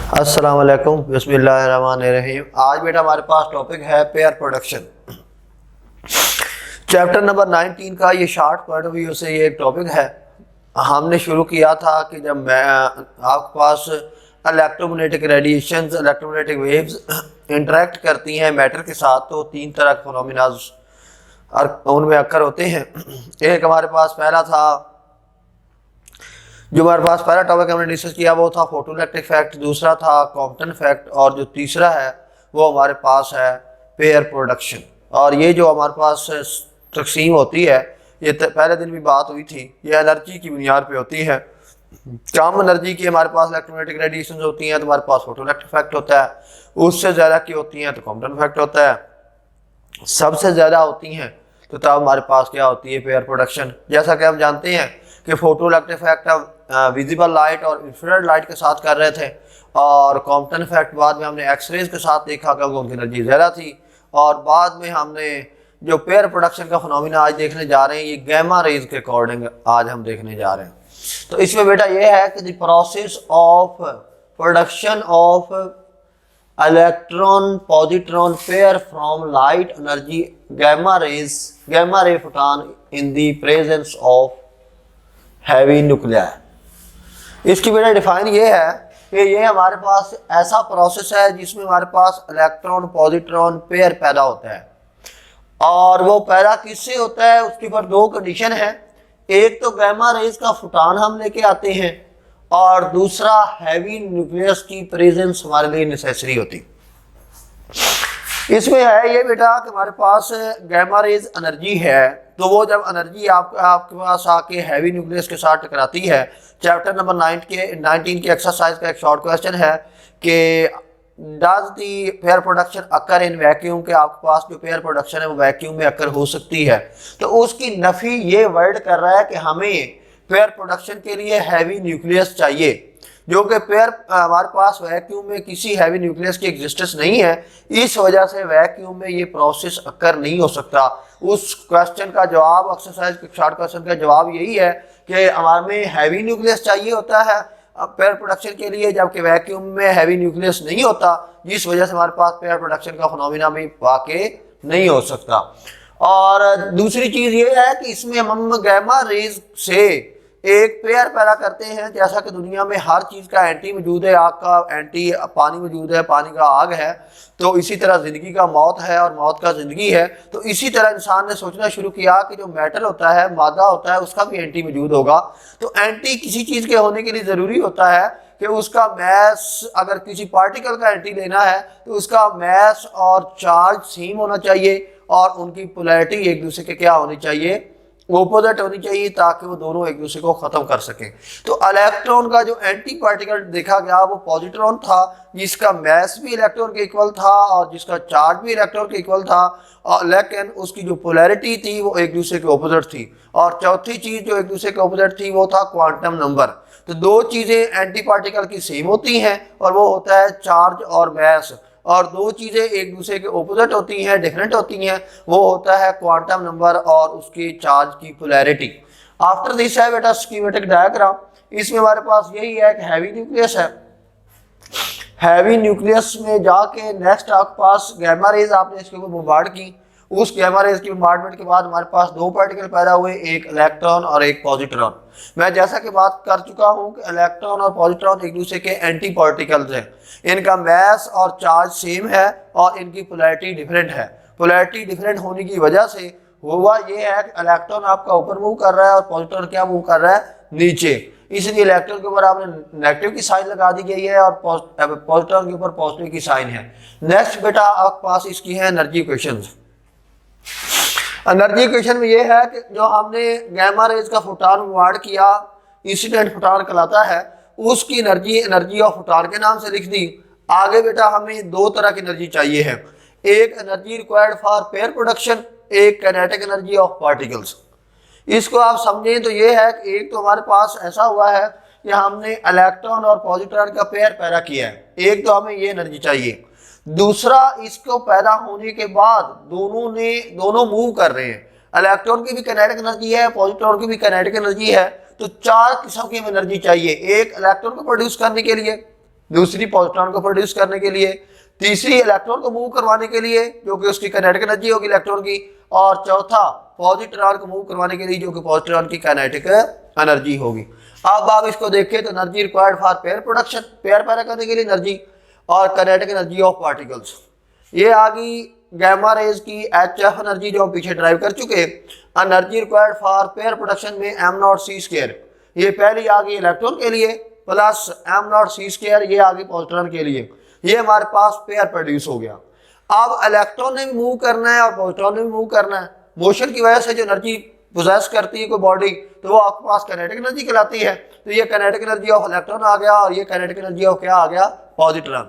अस्सलाम वालेकुम, बिस्मिल्लाहिर्रहमानिर्रहीम। आज बेटा हमारे पास टॉपिक है पेयर प्रोडक्शन। चैप्टर नंबर 19 का ये शॉर्ट पॉइंट ऑफ व्यू से ये एक टॉपिक है। हमने शुरू किया था कि जब मैं आपके पास electromagnetic radiations, electromagnetic waves interact करती हैं मैटर के साथ, तो तीन तरह के फिनोमिनाज उनमें अक्कर होते हैं। एक हमारे पास पहला था, जो हमारे पास पहला टॉपिक हमने डिस्कस किया वो था फोटोइलेक्ट्रिक इफेक्ट, दूसरा था कॉम्पटन इफेक्ट और जो तीसरा है वो हमारे पास है पेयर प्रोडक्शन। और ये जो हमारे पास तकसीम होती है, ये पहले दिन भी बात हुई थी, ये एनर्जी की बुनियाद पे होती है। कम एनर्जी की हमारे पास इलेक्ट्रोमैग्नेटिक रेडिएशन होती हैं तो हमारे पास फोटोइलेक्ट्रिक इफेक्ट होता है, उससे ज़्यादा की होती हैं तो कॉम्पटन इफेक्ट होता है, सबसे ज़्यादा होती हैं तो तब हमारे पास क्या होती है पेयर प्रोडक्शन। जैसा कि हम जानते हैं कि फोटोइलेक्ट्रिक इफेक्ट हम विजिबल लाइट और इंफ्रारेड लाइट के साथ कर रहे थे, और कॉम्पटन इफेक्ट बाद में हमने एक्सरेज के साथ देखा कि उनकी एनर्जी ज़्यादा थी, और बाद में हमने जो पेयर प्रोडक्शन का फिनोमिना आज देखने जा रहे हैं ये गैमा रेज के अकॉर्डिंग आज हम देखने जा रहे हैं। तो इसमें बेटा ये है कि the process of production of electron positron pair from light energy gamma ray photon in the presence of heavy nuclear. इसकी बेटा डिफाइन ये है कि ये हमारे पास ऐसा प्रोसेस है जिसमें हमारे पास इलेक्ट्रॉन पॉजिट्रॉन पेयर पैदा होता है, और वो पैदा किससे होता है उसके ऊपर दो कंडीशन है। एक तो गैमा रेज का फोटॉन हम लेके आते हैं, और दूसरा हैवी न्यूक्लियस की प्रेजेंस हमारे लिए नेसेसरी होती। इसमें है ये बेटा कि हमारे पास गैमा रेज एनर्जी है, तो वो जब एनर्जी आपके पास आके हैवी न्यूक्लियस के साथ टकराती है, चैप्टर नंबर 19 के एक्सरसाइज का एक शॉर्ट क्वेश्चन है कि does the pair production occur in vacuum, के आपके पास जो पेयर प्रोडक्शन है वो वैक्यूम में अकर हो सकती है। तो उसकी नफी ये वर्ड कर रहा है कि हमें पेयर प्रोडक्शन के लिए हैवी न्यूक्लियस चाहिए, जो कि पेयर हमारे पास वैक्यूम में किसी हैवी न्यूक्लियस की एग्जिस्टेंस नहीं है, इस वजह से वैक्यूम में ये प्रोसेस अकर नहीं हो सकता। उस क्वेश्चन का जवाब, एक्सरसाइज के शॉर्ट क्वेश्चन का जवाब यही है कि हमारे में हैवी न्यूक्लियस चाहिए होता है पेयर प्रोडक्शन के लिए, जबकि वैक्यूम में हैवी न्यूक्लियस नहीं होता, जिस वजह से हमारे पास पेयर प्रोडक्शन का फिनोमिना भी वाकई नहीं हो सकता। और दूसरी चीज़ ये है कि इसमें हम गैमा रेज से एक पेयर पैदा करते हैं। जैसा कि दुनिया में हर चीज़ का एंटी मौजूद है, आग का एंटी पानी मौजूद है, पानी का आग है, तो इसी तरह ज़िंदगी का मौत है और मौत का ज़िंदगी है। तो इसी तरह इंसान ने सोचना शुरू किया कि जो मेटल होता है, मादा होता है, उसका भी एंटी मौजूद होगा। तो एंटी किसी चीज़ के होने के लिए ज़रूरी होता है कि उसका मैस, अगर किसी पार्टिकल का एंटी लेना है तो उसका मैस और चार्ज सेम होना चाहिए, और उनकी पोलैरिटी एक दूसरे के क्या होनी चाहिए, ओपोजिट होनी चाहिए, ताकि वो दोनों एक दूसरे को ख़त्म कर सकें। तो इलेक्ट्रॉन का जो एंटी पार्टिकल देखा गया वो पॉजिट्रॉन था, जिसका मैस भी इलेक्ट्रॉन के इक्वल था और जिसका चार्ज भी इलेक्ट्रॉन के इक्वल था, और लेकिन उसकी जो पोलैरिटी थी वो एक दूसरे के ओपोजिट थी। और चौथी चीज़ जो एक दूसरे के ओपोजिट थी वो था क्वांटम नंबर। तो दो चीज़ें एंटी पार्टिकल की सेम होती हैं, और वो होता है चार्ज और मैस, और दो चीज़ें एक दूसरे के ओपोजिट होती हैं, डिफरेंट होती हैं, वो होता है क्वांटम नंबर और उसकी चार्ज की पोलैरिटी। आफ्टर दिस है बेटा स्कीमेटिक डायग्राम। इसमें हमारे पास यही है कि हैवी न्यूक्लियस है, हैवी न्यूक्लियस में जाके नेक्स्ट आपके पास गैमा रेज आपने इसके ऊपर बम्बार्ड की, उस गैमा रेज की बम्बार्डमेंट के बाद हमारे पास दो पार्टिकल पैदा हुए, एक इलेक्ट्रॉन और एक पॉजिट्रॉन। मैं जैसा कि बात कर चुका हूं कि इलेक्ट्रॉन और पॉजिट्रॉन एक दूसरे के एंटी पार्टिकल्स हैं, इनका मैस और चार्ज सेम है और इनकी पोलैरिटी डिफरेंट है। पोलैरिटी डिफरेंट होने की वजह से हुआ ये है कि इलेक्ट्रॉन आपका ऊपर मूव कर रहा है और पॉजिट्रॉन क्या मूव कर रहा है, नीचे। इसलिए इलेक्ट्रॉन के ऊपर आपने नेगेटिव की साइन लगा दी गई है और पॉजिट्रॉन के ऊपर पॉजिटिव की साइन है। नेक्स्ट बेटा आपके पास इसकी है एनर्जी इक्वेशंस। एनर्जी इक्वेशन में ये है कि जो हमने गैमा रेज का फोटॉन बम्बार्ड किया, इंसिडेंट फोटॉन कहलाता है, उसकी एनर्जी ऑफ फोटॉन के नाम से लिख दी। आगे बेटा हमें दो तरह की एनर्जी चाहिए है, एक energy required for pair production, एक काइनेटिक एनर्जी ऑफ पार्टिकल्स। इसको आप समझें तो ये है कि एक तो हमारे पास ऐसा हुआ है कि हमने इलेक्ट्रॉन और पॉजिट्रॉन का पेयर पैदा किया है, एक तो हमें ये एनर्जी चाहिए। दूसरा, इसको पैदा होने के बाद दोनों मूव कर रहे हैं, इलेक्ट्रॉन की भी काइनेटिक एनर्जी है, पॉजिट्रॉन की भी काइनेटिक एनर्जी है, तो चार किस्म की एनर्जी चाहिए। एक इलेक्ट्रॉन को प्रोड्यूस करने के लिए, दूसरी पॉजिट्रॉन को प्रोड्यूस करने के लिए, तीसरी इलेक्ट्रॉन को मूव करवाने के लिए जो कि उसकी काइनेटिक एनर्जी होगी इलेक्ट्रॉन की, और चौथा पॉजिट्रॉन को मूव करवाने के लिए जो कि पॉजिट्रॉन की काइनेटिक एनर्जी होगी। अब आप इसको देखें तो energy required for pair production, pair पैदा करने के लिए एनर्जी, और काइनेटिक एनर्जी ऑफ पार्टिकल्स। ये आ गई गैमा रेज की HF एनर्जी जो हम पीछे ड्राइव कर चुके। Energy required for pair production में m0c², ये पहली आ गई इलेक्ट्रॉन के लिए, प्लस m0c², ये आ गई पॉजिट्रॉन के लिए। ये हमारे पास पेयर प्रोड्यूस हो गया। अब इलेक्ट्रॉन ने भी मूव करना है और पॉजिट्रॉन ने भी मूव करना है। मोशन की वजह से जो एनर्जी पोजेस करती है कोई बॉडी, तो वो आपके पास काइनेटिक एनर्जी कहलाती है। तो ये काइनेटिक एनर्जी ऑफ इलेक्ट्रॉन आ गया, और ये काइनेटिक एनर्जी ऑफ क्या आ गया, पॉजिट्रॉन।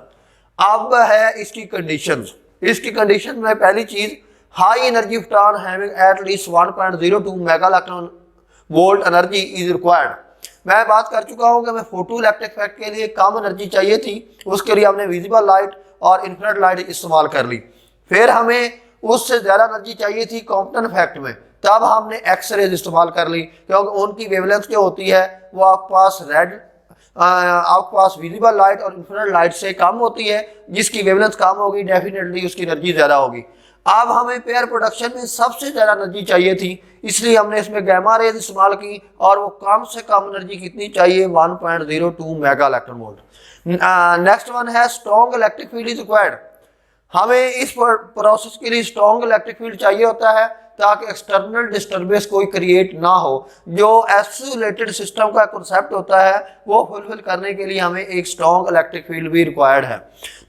अब है इसकी कंडीशंस। इसकी कंडीशन में पहली चीज, high energy photon having at least 1.02 mega electron volt energy is required. मैं बात कर चुका हूं कि हमें फोटो इलेक्ट्रिक इफेक्ट के लिए कम एनर्जी चाहिए थी, उसके लिए हमने विजिबल लाइट और इंफ्रारेड लाइट इस्तेमाल कर ली। फिर हमें उससे ज़्यादा एनर्जी चाहिए थी कॉम्पटन इफेक्ट में, तब हमने एक्सरेज इस्तेमाल कर ली, क्योंकि उनकी वेवलेंथ जो होती है वो आपके पास आपके पास विजिबल लाइट और इंफ्रारेड लाइट से कम होती है। जिसकी वेवलेंथ कम होगी डेफिनेटली उसकी एनर्जी ज़्यादा होगी। अब हमें पेयर प्रोडक्शन में सबसे ज़्यादा एनर्जी चाहिए थी, इसलिए हमने इसमें गैमा रेज इस्तेमाल की, और वो कम से कम एनर्जी कितनी चाहिए, 1.02 mega electron volt. Next one है strong electric field is required. हमें इस प्रोसेस के लिए स्ट्रॉन्ग इलेक्ट्रिक फील्ड चाहिए होता है ताकि एक्सटर्नल डिस्टर्बेंस कोई क्रिएट ना हो। जो आइसोलेटेड सिस्टम का कॉन्सेप्ट होता है वो फुलफिल करने के लिए हमें एक स्ट्रॉन्ग इलेक्ट्रिक फील्ड भी रिक्वायर्ड है।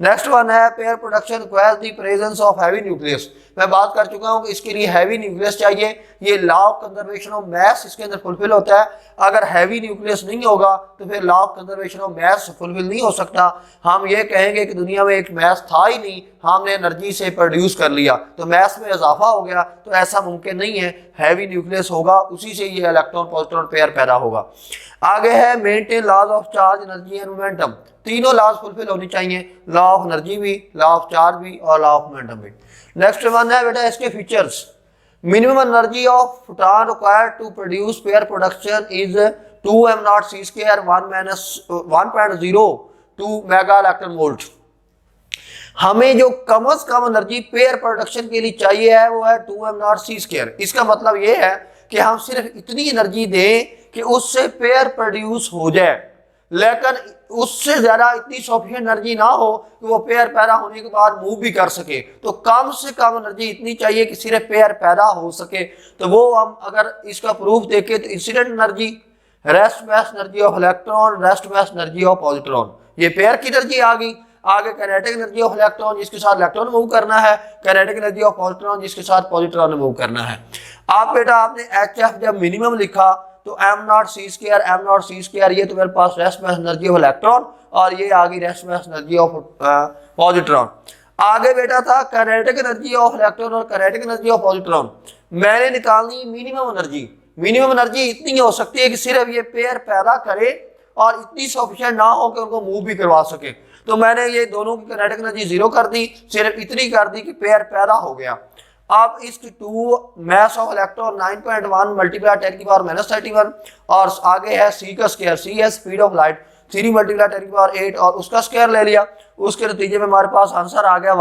नेक्स्ट वन है pair production requires the presence of heavy nucleus. मैं बात कर चुका हूं कि इसके लिए हैवी न्यूक्लियस चाहिए। ये लॉ ऑफ कंजर्वेशन ऑफ मास इसके अंदर फुलफिल होता है। अगर हैवी न्यूक्लियस नहीं होगा तो फिर law of conservation of mass fulfil नहीं हो सकता। हम ये कहेंगे कि दुनिया में एक मास था ही नहीं, हमने एनर्जी से प्रोड्यूस कर लिया तो मास में इजाफा हो गया, तो ऐसा मुमकिन नहीं है। हैवी न्यूक्लियस होगा, उसी से ये इलेक्ट्रॉन पॉजिट्रॉन पेयर पैदा होगा। आगे है maintain laws of charge energy and momentum. तीनों लॉज फुलफिल होनी चाहिए, लॉ ऑफ एनर्जी भी, लॉ ऑफ चार्ज भी और लॉ ऑफ मोमेंटम भी। नेक्स्ट वन है बेटा इसके features. Minimum energy of photon required to produce pair production is 2m0c², 1.02 mega electron volt. हमें जो कम से कम एनर्जी पेयर प्रोडक्शन के लिए चाहिए है वो है 2m0c²। इसका मतलब ये है कि हम सिर्फ इतनी एनर्जी दें कि उससे पेयर प्रोड्यूस हो जाए, लेकिन उससे ज्यादा इतनी सफिशिएंट एनर्जी ना हो कि वो पेयर पैदा होने के बाद मूव भी कर सके। तो कम से कम एनर्जी इतनी चाहिए कि सिर्फ पेयर पैदा हो सके। तो वो हम अगर इसका प्रूफ देखें तो incident energy, rest mass energy of electron, rest mass energy of positron, ये पेयर की एनर्जी आ गई। आगे काइनेटिक एनर्जी ऑफ इलेक्ट्रॉन जिसके साथ इलेक्ट्रॉन मूव करना है, काइनेटिक एनर्जी ऑफ पॉजिट्रॉन जिसके साथ पॉजिट्रॉन मूव करना है। आप बेटा आपने HF जब मिनिमम लिखा तो m0c², ये तो मेरे पास rest mass energy of electron, और ये आ गई rest mass energy of positron. आगे बेटा था काइनेटिक एनर्जी ऑफ इलेक्ट्रॉन और काइनेटिक एनर्जी ऑफ पॉजिट्रॉन। मैंने निकालनी मिनिमम एनर्जी। मिनिमम एनर्जी इतनी हो सकती है कि सिर्फ ये पेयर पैदा करे और इतनी सफिशिएंट ना हो कि उनको मूव भी करवा सके। तो मैंने ये दोनों की काइनेटिक एनर्जी 0 कर दी, सिर्फ इतनी कर दी कि पेयर पैदा हो गया। अब इसकी 2 मास ऑफ इलेक्ट्रॉन 9.1 मल्टीप्लाई 10⁻31, और आगे है c का स्क्वायर, c है स्पीड ऑफ लाइट, 3 मल्टीप्लाई 10⁸ और उसका स्क्वायर ले लिया। उसके नतीजे में हमारे पास आंसर आ गया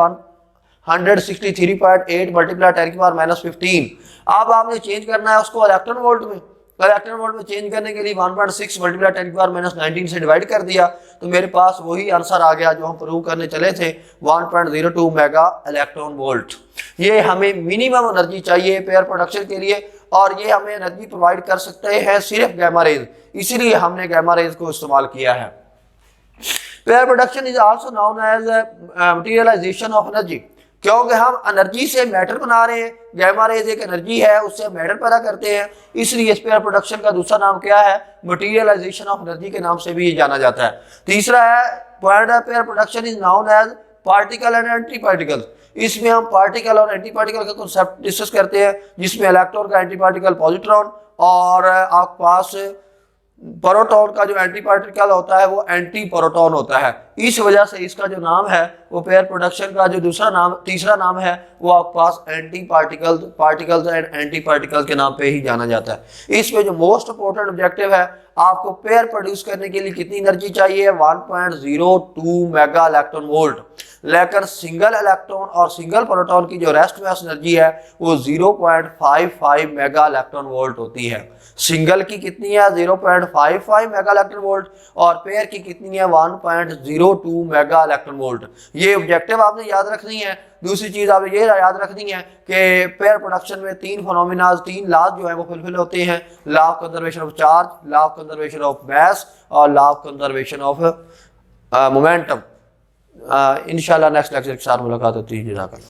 163.8 मल्टीप्लाई 10⁻15। अब आपने चेंज करना है उसको इलेक्ट्रॉन वोल्ट में। इलेक्ट्रॉन वोल्ट में चेंज करने के लिए 1.6 मल्टीप्लाई 10⁻19 से डिवाइड कर दिया, तो मेरे पास वही आंसर आ गया जो हम प्रूव करने चले थे, 1.02 मेगा इलेक्ट्रॉन वोल्ट। ये हमें मिनिमम एनर्जी चाहिए पेयर प्रोडक्शन के लिए, और ये हमें एनर्जी प्रोवाइड कर सकते हैं सिर्फ गैमा रेज, इसीलिए हमने गैमा रेज को इस्तेमाल किया है। Pair production is also known as materialisation of energy, क्योंकि हम एनर्जी से मैटर बना रहे हैं। गैमा रेज एक एनर्जी है, उससे मैटर पैदा करते हैं, इसलिए पेयर प्रोडक्शन का दूसरा नाम क्या है, मटेरियलाइजेशन ऑफ एनर्जी के नाम से भी जाना जाता है। तीसरा है pair production is known as particle and anti particle. इसमें हम पार्टिकल और एंटी पार्टिकल का कॉन्सेप्ट डिस्कस करते हैं, जिसमें इलेक्ट्रॉन का एंटी पार्टिकल पॉजिट्रॉन, और आपके पास प्रोटॉन का जो एंटी पार्टिकल होता है वो एंटी प्रोटॉन होता है। इस वजह से इसका जो नाम है वो पेयर प्रोडक्शन का जो तीसरा नाम है वो आपके पास पार्टिकल्स एंड एंटी पार्टिकल्स के नाम पे ही जाना जाता है। इसमें जो मोस्ट इंपॉर्टेंट ऑब्जेक्टिव है, आपको पेयर प्रोड्यूस करने के लिए कितनी एनर्जी चाहिए, 1.02 मेगा इलेक्ट्रॉन वोल्ट। लेकिन सिंगल इलेक्ट्रॉन और सिंगल प्रोटॉन की जो रेस्ट मास एनर्जी है वो 0.55 मेगा इलेक्ट्रॉन वोल्ट होती है। सिंगल की कितनी है 0.55 मेगा इलेक्ट्रॉन वोल्ट और पेयर की कितनी है 1.02 मेगा इलेक्ट्रॉन वोल्ट। ये ऑब्जेक्टिव आपने याद रखनी है। दूसरी चीज आपने ये याद रखनी है कि पेयर प्रोडक्शन में तीन लॉज जो है वो फुलफिल होते हैं, law of conservation of charge, law of conservation of mass और law of conservation of momentum. इंशाल्लाह नेक्स्ट लेक्चर के साथ मुलाकात होती है।